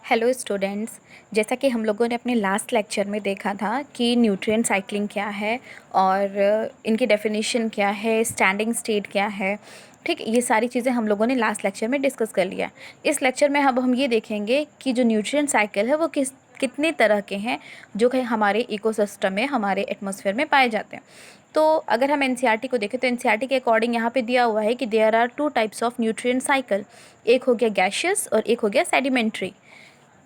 Hello students. जैसा कि हम लोगों ने अपने लास्ट लेक्चर में देखा था कि न्यूट्रिएंट साइक्लिंग क्या है और इनकी डेफिनेशन क्या है, स्टैंडिंग स्टेट क्या है। ठीक, ये सारी चीज़ें हम लोगों ने लास्ट लेक्चर में डिस्कस कर लिया। इस लेक्चर में अब हम ये देखेंगे कि जो न्यूट्रिएंट साइकिल है वो कितने तरह के हैं जो कि हमारे इकोसिस्टम में, हमारे एटमॉस्फेयर में पाए जाते हैं। तो अगर हम एनसीईआरटी को देखें तो एनसीईआरटी के अकॉर्डिंग यहाँ पे दिया हुआ है कि there are two types of nutrient cycle. एक हो गया गैशियस और एक हो गया सेडिमेंट्री।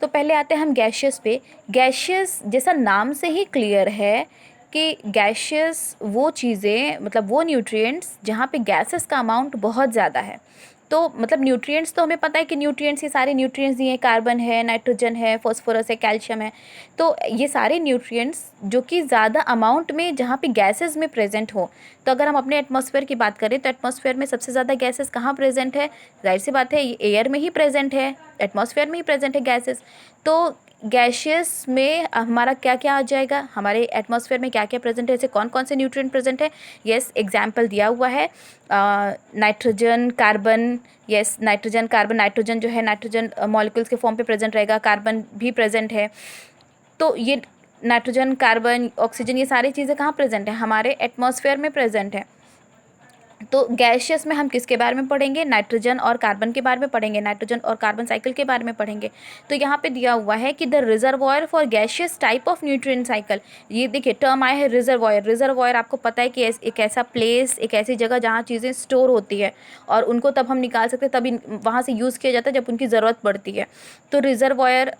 तो पहले आते हैं हम गैशियस पे। गैशियस जैसा नाम से ही क्लियर है कि गैशियस वो चीज़ें, मतलब वो न्यूट्रिएंट्स जहाँ पे गैसेस का अमाउंट बहुत ज़्यादा है। तो मतलब न्यूट्रिएंट्स तो हमें पता है कि न्यूट्रिएंट्स, ये सारे न्यूट्रिएंट्स दिए हैं, कार्बन है, नाइट्रोजन है, फॉस्फोरस है, कैल्शियम है। तो ये सारे न्यूट्रिएंट्स जो कि ज़्यादा अमाउंट में जहाँ पे गैसेस में प्रेजेंट हो। तो अगर हम अपने एटमॉस्फेयर की बात करें तो एटमॉस्फेयर में सबसे ज़्यादा गैसेस कहाँ प्रेजेंट है? जाहिर सी बात है, ये एयर में ही प्रेजेंट है, एटमॉस्फेयर में ही प्रेजेंट है गैसेस। तो गैशियस में हमारा क्या क्या आ जाएगा, हमारे एटमॉस्फेयर में क्या क्या प्रेजेंट है, ऐसे कौन कौन से न्यूट्रिएंट प्रेजेंट है। यस, एग्जाम्पल दिया हुआ है, nitrogen, carbon. Yes, nitrogen, carbon, nitrogen जो है नाइट्रोजन मॉलिक्यूल्स के फॉर्म पे प्रेजेंट रहेगा, कार्बन भी प्रेजेंट है। तो ये नाइट्रोजन, कार्बन, ऑक्सीजन, ये सारी चीज़ें कहाँ प्रेजेंट है? हमारे एटमॉस्फेयर में प्रेजेंट है। तो गैशियस में हम किसके बारे में पढ़ेंगे? नाइट्रोजन और कार्बन के बारे में पढ़ेंगे, नाइट्रोजन और कार्बन साइकिल के बारे में पढ़ेंगे। तो यहाँ पे दिया हुआ है कि the reservoir for gaseous type of nutrient cycle. ये देखिए टर्म आया है रिजर्वॉयर। रिजर्वॉयर आपको पता है कि एक ऐसा प्लेस, एक ऐसी जगह जहाँ चीज़ें स्टोर होती है और उनको तब हम निकाल सकते हैं, तभी वहाँ से यूज़ किया जाता है जब उनकी ज़रूरत पड़ती है। तो रिजर्वॉयर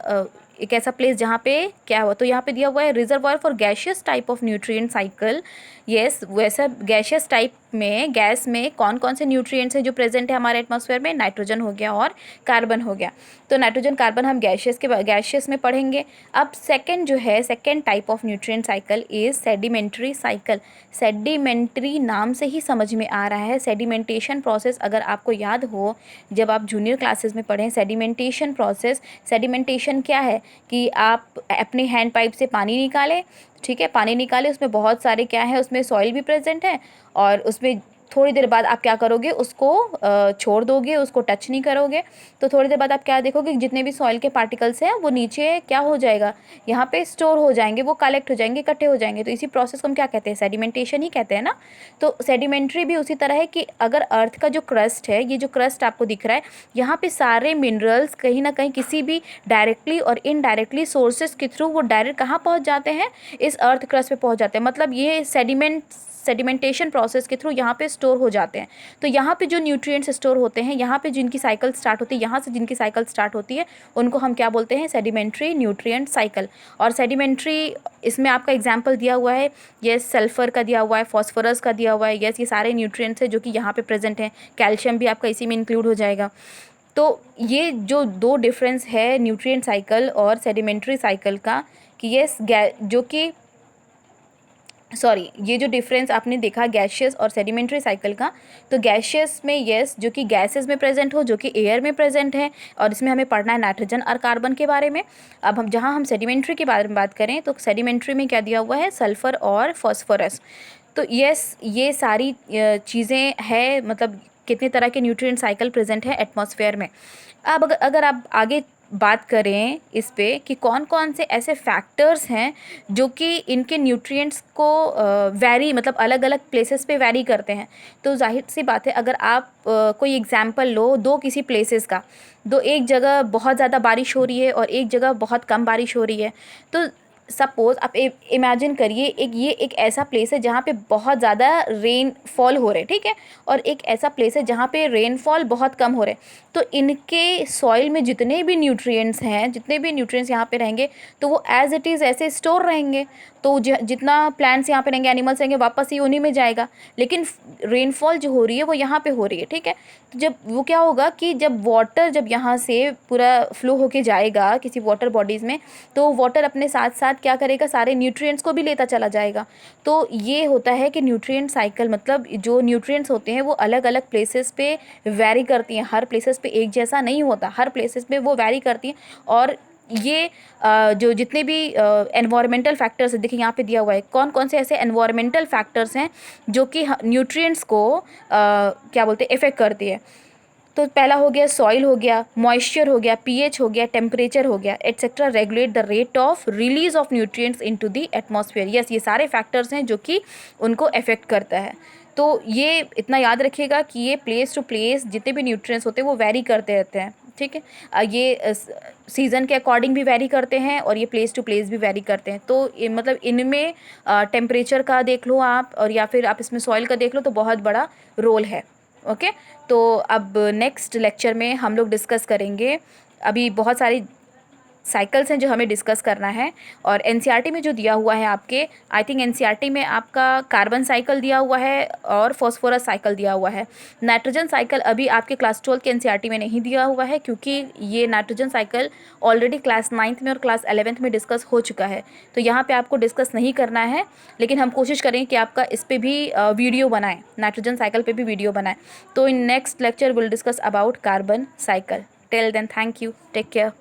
एक ऐसा प्लेस जहाँ पे क्या हुआ, तो यहाँ पे दिया हुआ है reservoir for gaseous type of nutrient cycle. Yes, वैसा गैशियस टाइप में, गैस में कौन कौन से न्यूट्रिएंट्स हैं जो प्रेजेंट है हमारे एटमॉस्फेयर में? नाइट्रोजन हो गया और कार्बन हो गया। तो नाइट्रोजन, कार्बन हम गैशियस में पढ़ेंगे। अब सेकंड जो है, second type of nutrient cycle is sedimentary cycle. Sedimentary नाम से ही समझ में आ रहा है, सेडिमेंटेशन प्रोसेस। अगर आपको याद हो, जब आप जूनियर क्लासेस में पढ़ें सेडिमेंटेशन प्रोसेस, सेडिमेंटेशन क्या है कि आप अपने हैंड पाइप से पानी निकालें, ठीक है, पानी निकाले, उसमें बहुत सारे क्या है, उसमें सॉइल भी प्रेजेंट है और उसमें थोड़ी देर बाद आप क्या करोगे, उसको छोड़ दोगे, उसको टच नहीं करोगे। तो थोड़ी देर बाद आप क्या देखोगे, जितने भी सॉइल के पार्टिकल्स हैं वो नीचे क्या हो जाएगा, यहाँ पे स्टोर हो जाएंगे, वो कलेक्ट हो जाएंगे, इकट्ठे हो जाएंगे। तो इसी प्रोसेस को हम क्या कहते हैं? सेडिमेंटेशन ही कहते हैं ना। तो सेडिमेंट्री भी उसी तरह है कि अगर अर्थ का जो क्रस्ट है, ये जो क्रस्ट आपको दिख रहा है, यहाँ पे सारे मिनरल्स कहीं ना कहीं किसी भी डायरेक्टली और इनडायरेक्टली सोर्सेज के थ्रू वो डायरेक्ट कहाँ पहुँच जाते हैं? इस अर्थ क्रस्ट पे पहुँच जाते हैं। मतलब ये सेडिमेंटेशन प्रोसेस के थ्रू यहाँ पे स्टोर हो जाते हैं। तो यहाँ पे जो न्यूट्रिएंट्स स्टोर होते हैं, यहाँ पे जिनकी साइकिल स्टार्ट होती है, यहाँ से जिनकी साइकिल स्टार्ट होती है, उनको हम क्या बोलते हैं? Sedimentary nutrient cycle. और सेडिमेंट्री, इसमें आपका एग्जाम्पल दिया हुआ है, यस, सल्फर का दिया हुआ है, फॉस्फोरस का दिया हुआ है। यस, ये सारे न्यूट्रिएंट्स हैं जो कि यहाँ पे प्रेजेंट हैं। कैल्शियम भी आपका इसी में इंक्लूड हो जाएगा। तो ये जो दो डिफरेंस है न्यूट्रिएंट साइकिल और सेडिमेंट्री साइकिल का, कि यस, जो कि सॉरी, ये जो डिफरेंस आपने देखा गैशियस और सेडिमेंट्री साइकिल का, तो गैशियस में यस, जो कि गैसेस में प्रेजेंट हो, जो कि एयर में प्रेजेंट है, और इसमें हमें पढ़ना है नाइट्रोजन और कार्बन के बारे में। अब हम जहाँ हम सेडिमेंट्री के बारे में बात करें तो सेडिमेंट्री में क्या दिया हुआ है? सल्फर और फॉस्फोरस। तो यस, ये सारी चीज़ें हैं, मतलब कितने तरह के न्यूट्रिएंट साइकिल प्रेजेंट है एटमॉस्फेयर में। अब अगर आप आगे बात करें इस पे कि कौन कौन से ऐसे फैक्टर्स हैं जो कि इनके न्यूट्रिएंट्स को वैरी, मतलब अलग अलग प्लेसेस पे वैरी करते हैं। तो जाहिर सी बात है, अगर आप कोई एग्जांपल लो दो किसी प्लेसेस का, दो, एक जगह बहुत ज़्यादा बारिश हो रही है और एक जगह बहुत कम बारिश हो रही है। तो सपोज़ आप इमेजिन करिए, एक ऐसा प्लेस है जहाँ पे बहुत ज़्यादा रेन फॉल हो रहे, ठीक है, और एक ऐसा प्लेस है जहाँ पे रेनफॉल बहुत कम हो रहे। तो इनके सॉइल में जितने भी न्यूट्रिएंट्स हैं, जितने भी न्यूट्रिएंट्स यहाँ पे रहेंगे, तो वो एज इट इज़ ऐसे स्टोर रहेंगे। तो जितना प्लांट्स यहाँ पे रहेंगे, एनिमल्स रहेंगे, वापस ही उन्हीं में जाएगा। लेकिन रेनफॉल जो हो रही है वो यहाँ पे हो रही है, ठीक है। तो जब वो क्या होगा कि जब वाटर, जब यहाँ से पूरा फ्लो होके जाएगा किसी वाटर बॉडीज़ में, तो वाटर अपने साथ साथ क्या करेगा? सारे न्यूट्रिएंट्स को भी लेता चला जाएगा। तो ये होता है कि न्यूट्रिएंट साइकिल, मतलब जो न्यूट्रिएंट्स होते हैं वो अलग अलग प्लेसेस पे वैरी करती हैं। हर प्लेसेस पे एक जैसा नहीं होता, हर प्लेसेस पे वो वैरी करती हैं। और ये जो जितने भी एनवायरमेंटल फैक्टर्स है, देखिए यहाँ पे दिया हुआ है कौन कौन से ऐसे एनवायरमेंटल फैक्टर्स हैं जो कि न्यूट्रिएंट्स को क्या बोलते हैं, इफेक्ट करती है। तो पहला हो गया सॉइल, हो गया मॉइस्चर, हो गया पीएच, हो गया टेम्परेचर, हो गया etcetera, regulate the rate of release of nutrients into the atmosphere. Yes, ये सारे फैक्टर्स हैं जो कि उनको अफेक्ट करता है। तो ये इतना याद रखिएगा कि ये प्लेस टू प्लेस जितने भी न्यूट्रिएंट्स होते हैं वो वेरी करते रहते हैं, ठीक है। ये सीज़न के अकॉर्डिंग भी वेरी करते हैं और ये प्लेस टू प्लेस भी वेरी करते हैं। तो ये मतलब इनमें टेम्परेचर का देख लो आप, और या फिर आप इसमें सॉइल का देख लो, तो बहुत बड़ा रोल है। ओके, तो अब नेक्स्ट लेक्चर में हम लोग डिस्कस करेंगे, अभी बहुत सारी साइकिल्स हैं जो हमें डिस्कस करना है। और एनसीईआरटी में जो दिया हुआ है आपके, आई थिंक एनसीईआरटी में आपका कार्बन साइकिल दिया हुआ है और फॉस्फोरस साइकिल दिया हुआ है। नाइट्रोजन साइकिल अभी आपके क्लास 12 के एनसीईआरटी में नहीं दिया हुआ है, क्योंकि ये nitrogen cycle already class 9th में और क्लास 11th में डिस्कस हो चुका है। तो यहाँ पे आपको डिस्कस नहीं करना है, लेकिन हम कोशिश करेंगे कि आपका इस पर भी वीडियो बनाएं, नाइट्रोजन साइकिल पे भी वीडियो बनाएं। तो in next lecture will discuss about carbon cycle. Till then, thank you, take care.